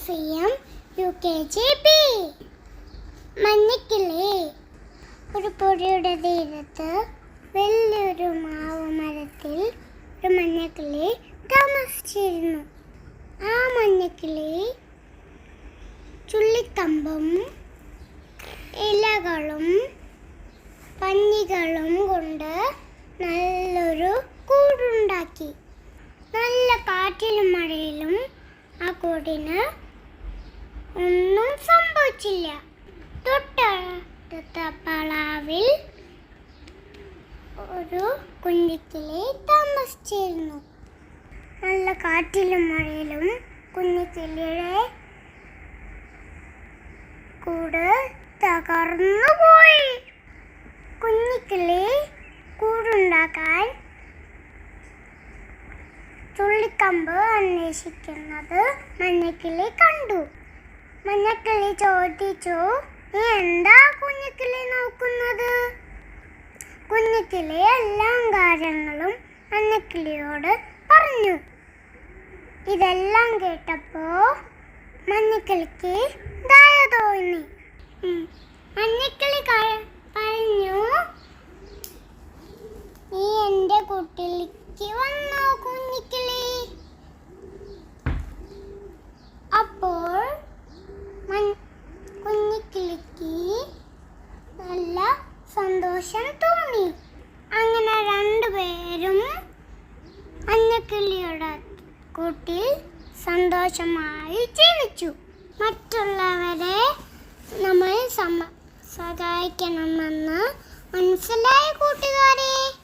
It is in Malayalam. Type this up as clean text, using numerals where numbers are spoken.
സോഫിയം UKG-B. മഞ്ഞക്കിളി ഒരു പുഴയുടെ തീരത്ത് വലിയൊരു മാവ് മരത്തിൽ ഒരു മഞ്ഞക്കിളി താമസിച്ചിരുന്നു. ആ മഞ്ഞക്കിളി ചുള്ളിക്കമ്പും ഇലകളും പഞ്ഞികളും കൊണ്ട് നല്ലൊരു കൂടുണ്ടാക്കി. നല്ല കാറ്റിലും മഴയിലും ആ കൂടിന് ഒന്നും സംഭവിച്ചില്ല. തൊട്ടടുത്ത പളാവിൽ ഒരു കുഞ്ഞിക്കിളി താമസിച്ചിരുന്നു. നല്ല കാറ്റിലും മഴയിലും കുഞ്ഞിക്കിളിയുടെ കൂട് തകർന്നുപോയി. കുഞ്ഞിക്കിളി കൂടുണ്ടാക്കാൻ ചുള്ളിക്കമ്പ് അന്വേഷിക്കുന്നത് മഞ്ഞക്കിളി കണ്ടു. മഞ്ഞക്കിളി ചോദിച്ചു, "നീ എന്താ കുഞ്ഞിക്കിളി നോക്കുന്നത്?" കുഞ്ഞിക്കിളി എല്ലാ കാര്യങ്ങളും മഞ്ഞക്കിളിയോട് പറഞ്ഞു. ഇതെല്ലാം കേട്ടപ്പോ മഞ്ഞക്കിളിക്ക് ദയ തോന്നി. മഞ്ഞക്കിളി പറഞ്ഞു, "നീ എൻ്റെ കൂട്ടിലേക്ക് വന്നോ കുഞ്ഞിക്കിളി?" അപ്പോൾ കുഞ്ഞിക്കിളിക്ക് നല്ല സന്തോഷം തോന്നി. അങ്ങനെ രണ്ടുപേരും മഞ്ഞക്കിളിയുടെ കൂട്ടിൽ സന്തോഷമായി ജീവിച്ചു. മറ്റുള്ളവരെ നമ്മൾ സഹായിക്കണമെന്ന് മനസ്സിലായ കൂട്ടുകാരെ.